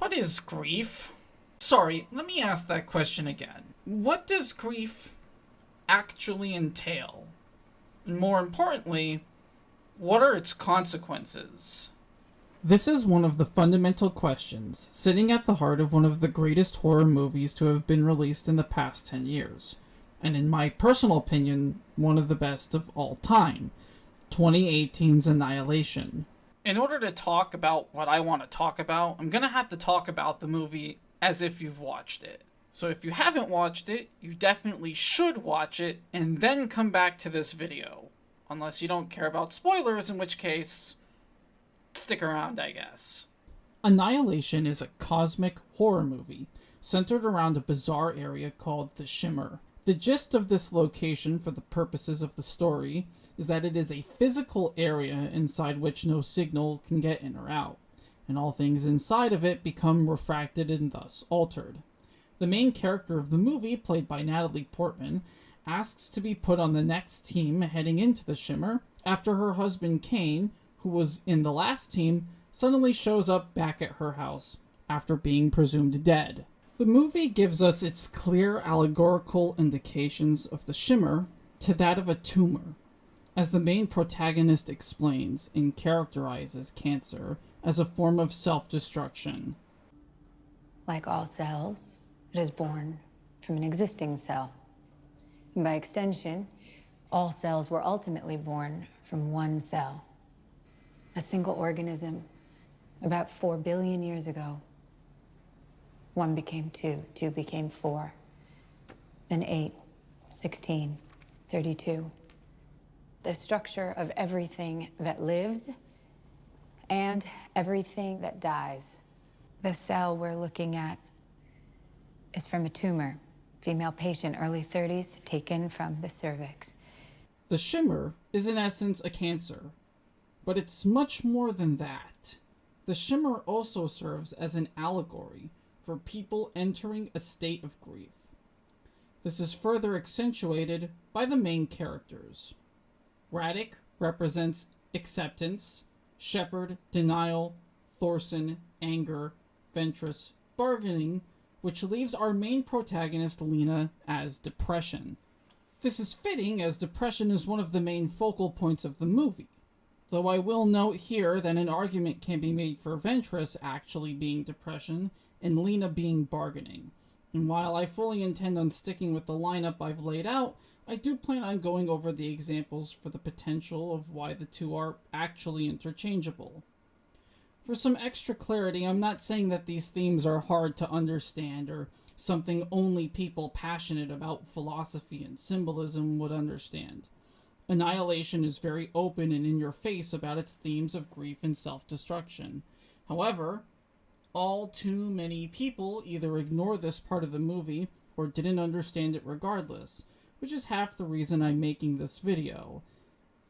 What is grief? Sorry, let me ask that question again. What does grief actually entail? And more importantly, what are its consequences? This is one of the fundamental questions, sitting at the heart of one of the greatest horror movies to have been released in the past 10 years. And in my personal opinion, one of the best of all time, 2018's Annihilation. In order to talk about what I want to talk about, I'm going to have to talk about the movie as if you've watched it. So if you haven't watched it, you definitely should watch it and then come back to this video. Unless you don't care about spoilers, in which case, stick around, I guess. Annihilation is a cosmic horror movie centered around a bizarre area called the Shimmer. The gist of this location for the purposes of the story is that it is a physical area inside which no signal can get in or out, and all things inside of it become refracted and thus altered. The main character of the movie, played by Natalie Portman, asks to be put on the next team heading into the Shimmer after her husband Kane, who was in the last team, suddenly shows up back at her house after being presumed dead. The movie gives us its clear allegorical indications of the Shimmer to that of a tumor, as the main protagonist explains and characterizes cancer as a form of self-destruction. Like all cells, it is born from an existing cell. And by extension, all cells were ultimately born from one cell. A single organism about 4 billion years ago. 1 became 2, 2 became 4, then 8, 16, 32. The structure of everything that lives and everything that dies. The cell we're looking at is from a tumor. Female patient, early 30s, taken from the cervix. The Shimmer is in essence a cancer, but it's much more than that. The Shimmer also serves as an allegory for people entering a state of grief. This is further accentuated by the main characters. Radek represents acceptance, Shepard, denial, Thorson, anger, Ventress, bargaining, which leaves our main protagonist, Lena, as depression. This is fitting, as depression is one of the main focal points of the movie, though I will note here that an argument can be made for Ventress actually being depression and Lena being bargaining. And while I fully intend on sticking with the lineup I've laid out, I do plan on going over the examples for the potential of why the two are actually interchangeable. For some extra clarity, I'm not saying that these themes are hard to understand or something only people passionate about philosophy and symbolism would understand. Annihilation is very open and in your face about its themes of grief and self-destruction. However, all too many people either ignore this part of the movie or didn't understand it regardless, which is half the reason I'm making this video.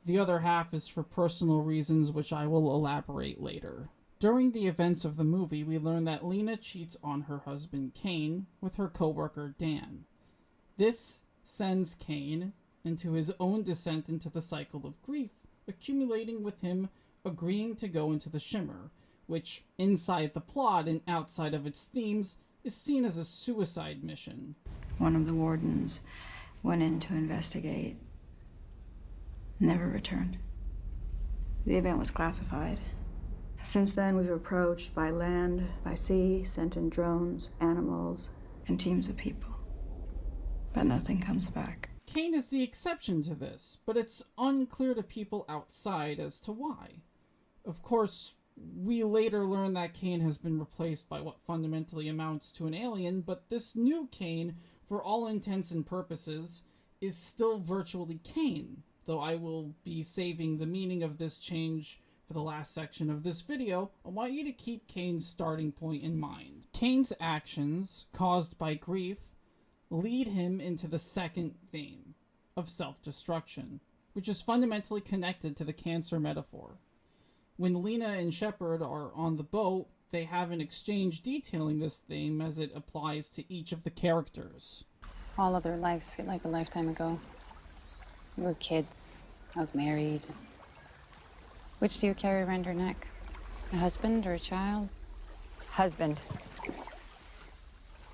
The other half is for personal reasons which I will elaborate later. During the events of the movie, we learn that Lena cheats on her husband Kane with her coworker Dan. This sends Kane into his own descent into the cycle of grief, accumulating with him agreeing to go into the Shimmer, which, inside the plot and outside of its themes, is seen as a suicide mission. One of the wardens went in to investigate, never returned. The event was classified. Since then, we've approached by land, by sea, sent in drones, animals, and teams of people. But nothing comes back. Kane is the exception to this, but it's unclear to people outside as to why. Of course, we later learn that Kane has been replaced by what fundamentally amounts to an alien, but this new Kane, for all intents and purposes, is still virtually Kane, though I will be saving the meaning of this change for the last section of this video. I want you to keep Kane's starting point in mind. Kane's actions, caused by grief, lead him into the second theme of self-destruction, which is fundamentally connected to the cancer metaphor. When Lena and Shepard are on the boat, they have an exchange detailing this theme as it applies to each of the characters. All other lives feel like a lifetime ago. We were kids. I was married. Which do you carry around your neck? A husband or a child? husband.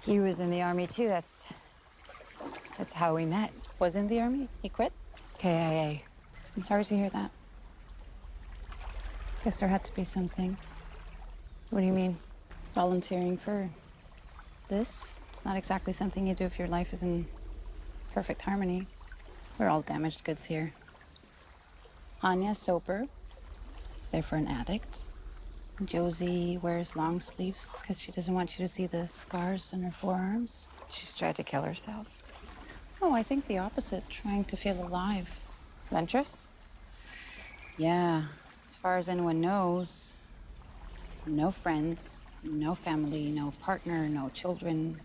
He was in the army too. That's how we met. Was in the army? He quit? KIA. I'm sorry to hear that. Guess there had to be something. What do you mean? Volunteering for this? It's not exactly something you do if your life is in perfect harmony. We're all damaged goods here. Anya's sober, therefore an addict. Josie wears long sleeves because she doesn't want you to see the scars on her forearms. She's tried to kill herself. Oh, I think the opposite, trying to feel alive. Ventress? Yeah, as far as anyone knows, no friends, no family, no partner, no children,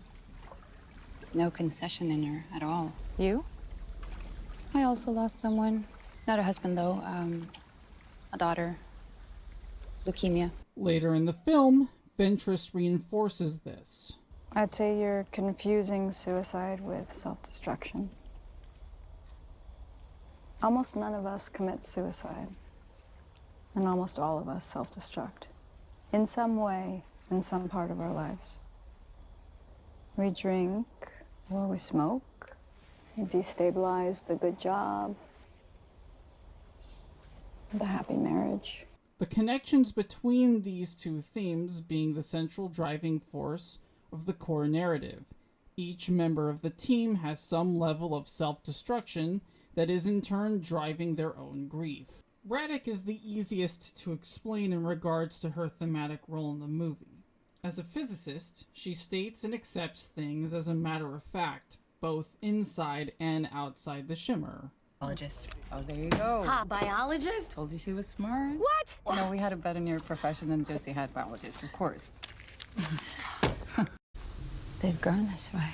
no concession in her at all. You? I also lost someone. Not a husband, though. A daughter. Leukemia. Later in the film, Ventress reinforces this. I'd say you're confusing suicide with self-destruction. Almost none of us commit suicide, and almost all of us self-destruct. In some way, in some part of our lives. We drink, or we smoke, we destabilize the good job, the happy marriage. The connections between these two themes being the central driving force of the core narrative. Each member of the team has some level of self-destruction that is in turn driving their own grief. Radek is the easiest to explain in regards to her thematic role in the movie. As a physicist, she states and accepts things as a matter of fact, both inside and outside the Shimmer. Biologist. Oh, there you go. Ha, biologist? Told you she was smart. What? No, we had a bet in your profession and Josie had biologist, of course. They've grown this way.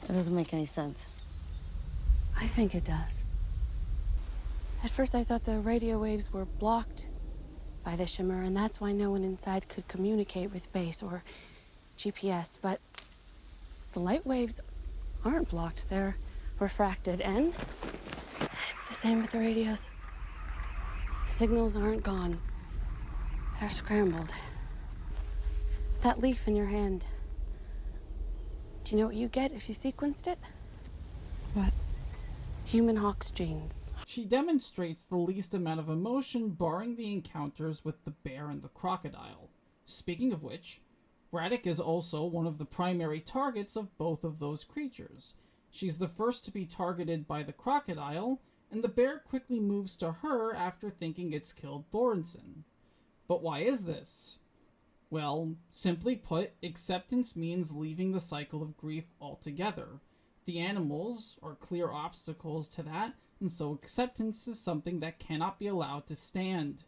That doesn't make any sense. I think it does. At first I thought the radio waves were blocked by the Shimmer, and that's why no one inside could communicate with base or GPS, but the light waves aren't blocked. They're refracted, and it's the same with the radios. The signals aren't gone. They're scrambled. That leaf in your hand. Do you know what you get if you sequenced it? What? Human Hawk's genes. She demonstrates the least amount of emotion barring the encounters with the bear and the crocodile. Speaking of which, Radek is also one of the primary targets of both of those creatures. She's the first to be targeted by the crocodile, and the bear quickly moves to her after thinking it's killed Thorensen. But why is this? Well, simply put, acceptance means leaving the cycle of grief altogether. The animals are clear obstacles to that, and so acceptance is something that cannot be allowed to stand.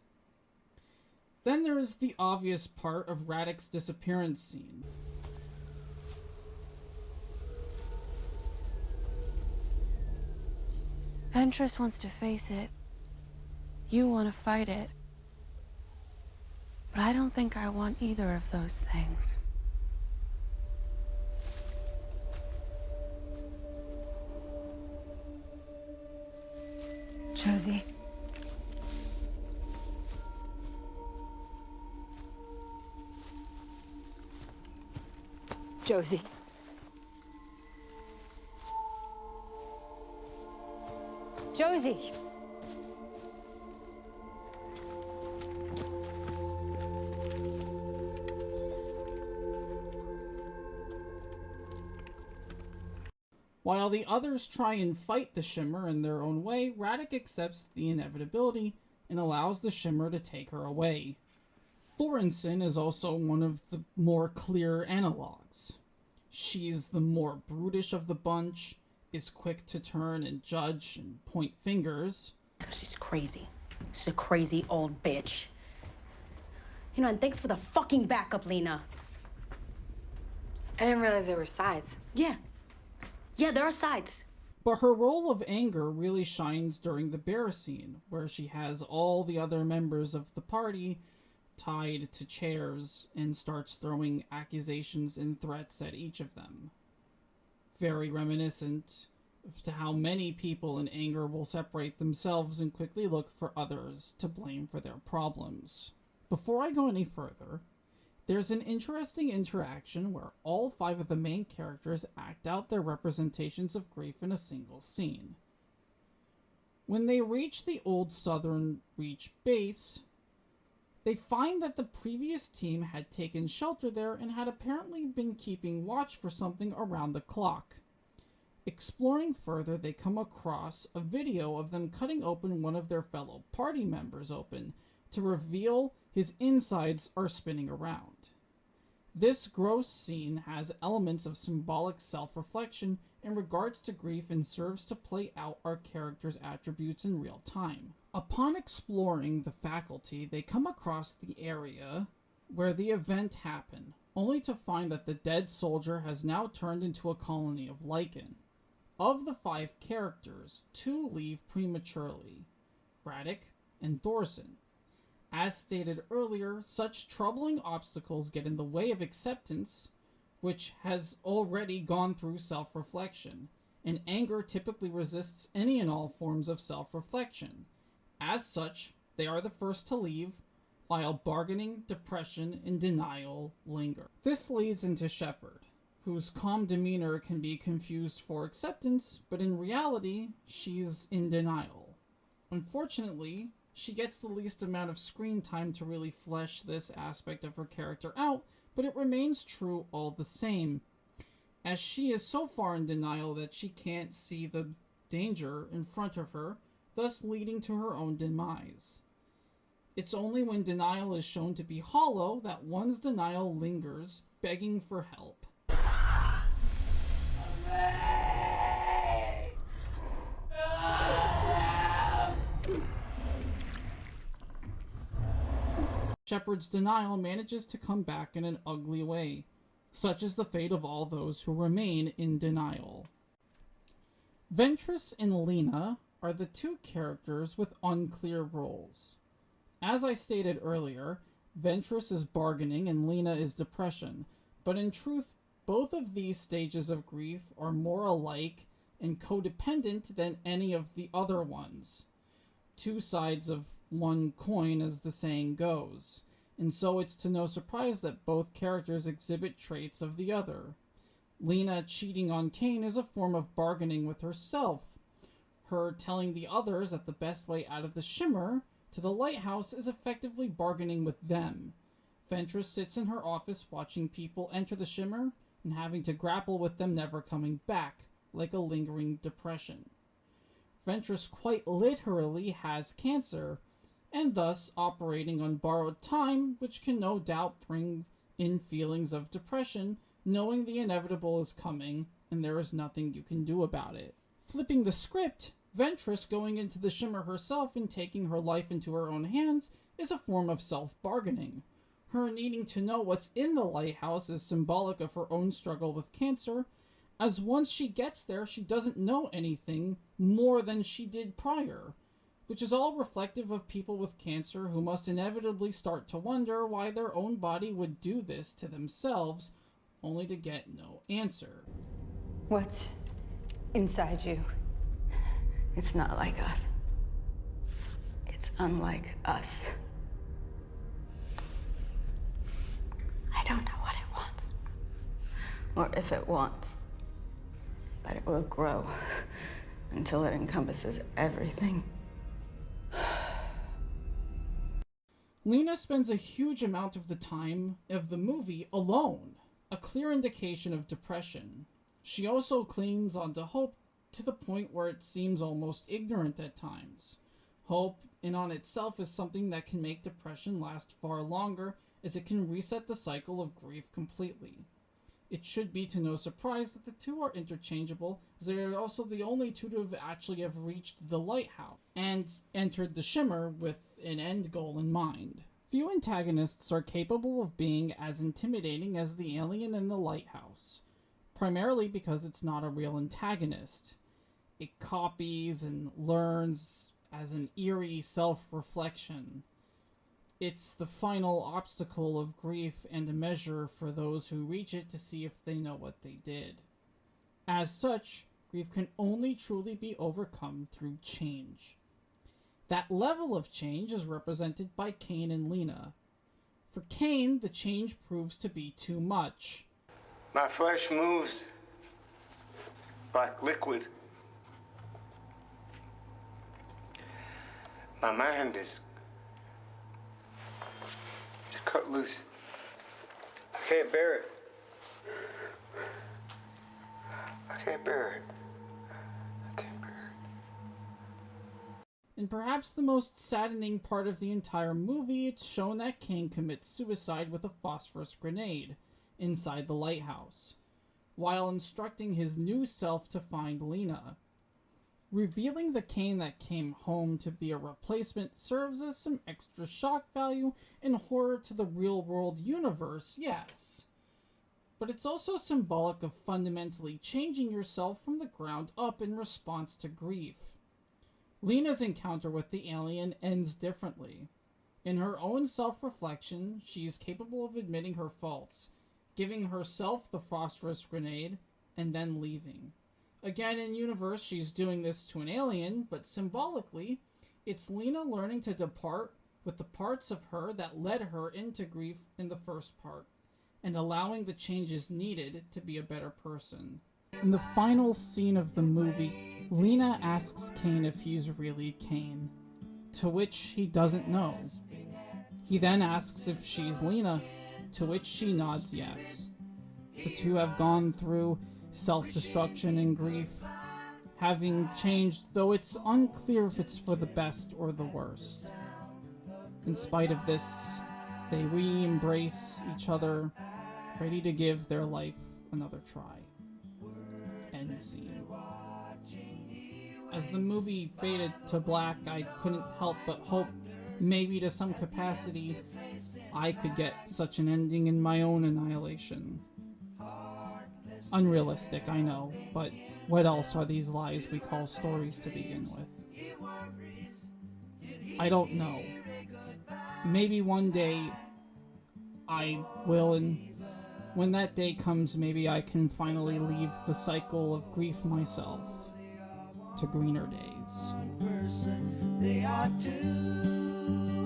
Then there is the obvious part of Radek's disappearance scene. Ventress wants to face it. You want to fight it. But I don't think I want either of those things. Josie. Josie. Josie. While the others try and fight the Shimmer in their own way, Radek accepts the inevitability and allows the Shimmer to take her away. Thorensen is also one of the more clear analogs. She's the more brutish of the bunch, is quick to turn and judge and point fingers. She's crazy. She's a crazy old bitch. You know, and thanks for the fucking backup, Lena. I didn't realize there were sides. Yeah. Yeah, there are sides. But her role of anger really shines during the bear scene, where she has all the other members of the party tied to chairs and starts throwing accusations and threats at each of them. Very reminiscent to how many people in anger will separate themselves and quickly look for others to blame for their problems. Before I go any further, There's an interesting interaction where all 5 of the main characters act out their representations of grief in a single scene. When they reach the old Southern Reach base, they find that the previous team had taken shelter there and had apparently been keeping watch for something around the clock. Exploring further, they come across a video of them cutting open one of their fellow party members open to reveal his insides are spinning around. This gross scene has elements of symbolic self-reflection in regards to grief and serves to play out our characters' attributes in real time. Upon exploring the faculty, they come across the area where the event happened, only to find that the dead soldier has now turned into a colony of lichen. Of the 5 characters, 2 leave prematurely, Braddock and Thorson. As stated earlier, such troubling obstacles get in the way of acceptance, which has already gone through self-reflection, and anger typically resists any and all forms of self-reflection. As such, they are the first to leave, while bargaining, depression, and denial linger. This leads into Shepard, whose calm demeanor can be confused for acceptance, but in reality, she's in denial. Unfortunately, she gets the least amount of screen time to really flesh this aspect of her character out, but it remains true all the same, as she is so far in denial that she can't see the danger in front of her, thus leading to her own demise. It's only when denial is shown to be hollow that one's denial lingers, begging for help. Shepard's denial manages to come back in an ugly way. Such is the fate of all those who remain in denial. Ventress and Lena are the 2 characters with unclear roles. As I stated earlier, Ventress is bargaining and Lena is depression, but in truth, both of these stages of grief are more alike and codependent than any of the other ones. 2 sides of one coin, as the saying goes, and so it's to no surprise that both characters exhibit traits of the other. Lena cheating on Kane is a form of bargaining with herself. Her telling the others that the best way out of the Shimmer to the lighthouse is effectively bargaining with them. Ventress sits in her office watching people enter the Shimmer and having to grapple with them never coming back, like a lingering depression. Ventress quite literally has cancer, and thus operating on borrowed time, which can no doubt bring in feelings of depression, knowing the inevitable is coming and there is nothing you can do about it. Flipping the script, Ventress going into the Shimmer herself and taking her life into her own hands is a form of self-bargaining. Her needing to know what's in the lighthouse is symbolic of her own struggle with cancer, as once she gets there she doesn't know anything more than she did prior, which is all reflective of people with cancer who must inevitably start to wonder why their own body would do this to themselves, only to get no answer. What's inside you? It's not like us. It's unlike us. I don't know what it wants, or if it wants, but it will grow until it encompasses everything. Lena spends a huge amount of the time of the movie alone, a clear indication of depression. She also clings onto hope to the point where it seems almost ignorant at times. Hope, in on itself, is something that can make depression last far longer, as it can reset the cycle of grief completely. It should be to no surprise that the 2 are interchangeable, as they are also the only 2 to actually have reached the lighthouse and entered the Shimmer with an end goal in mind. Few antagonists are capable of being as intimidating as the alien in the lighthouse, primarily because it's not a real antagonist. It copies and learns as an eerie self-reflection. It's the final obstacle of grief and a measure for those who reach it to see if they know what they did. As such, grief can only truly be overcome through change. That level of change is represented by Kane and Lena. For Cain, the change proves to be too much. My flesh moves like liquid. My mind is cut loose. I can't bear it. I can't bear it. I can't bear it. And perhaps the most saddening part of the entire movie, it's shown that Cain commits suicide with a phosphorus grenade inside the lighthouse, while instructing his new self to find Lena. Revealing the Cain that came home to be a replacement serves as some extra shock value and horror to the real-world universe, yes. But it's also symbolic of fundamentally changing yourself from the ground up in response to grief. Lena's encounter with the alien ends differently. In her own self-reflection, she is capable of admitting her faults, giving herself the phosphorus grenade, and then leaving. Again, in universe, she's doing this to an alien, but symbolically, it's Lena learning to depart with the parts of her that led her into grief in the first part, and allowing the changes needed to be a better person. In the final scene of the movie, Lena asks Cain if he's really Cain, to which he doesn't know. He then asks if she's Lena, to which she nods yes. The two have gone through self-destruction and grief, having changed, though it's unclear if it's for the best or the worst. In spite of this, they re-embrace each other, ready to give their life another try. End scene. As the movie faded to black, I couldn't help but hope maybe to some capacity I could get such an ending in my own Annihilation. Unrealistic, I know, but what else are these lies we call stories to begin with? I don't know. Maybe one day I will, and when that day comes, maybe I can finally leave the cycle of grief myself to greener days. They are two.